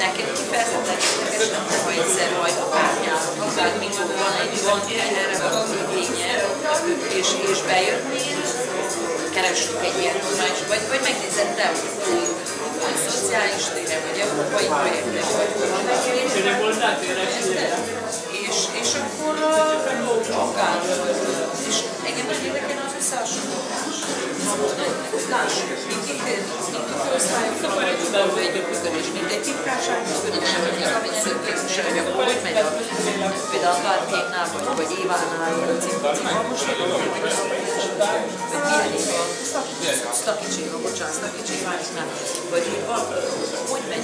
Nekem kifejezetten érdekes lenne, ha egyszer majd akárnyáron, akármikor van erre valami igénye, és bejönnél, keressünk egy ilyen tudományt, vagy megnézed te, hogy szociális téren, vagy európai projektek, vagy és akkor akár, és engem nagy érdekel az összehasonlítás. Lássuk, mint a főosztályoknak vagy együttműködés, mint egy titkárság működik, amit szökképvisel, hogy akkor hogy megy például a Kártyéknál, vagy Évánál, vagy Cimamos, vagy milyen év a Sztakicséva, bocsánat, Sztakicséváknál, vagy hogy megy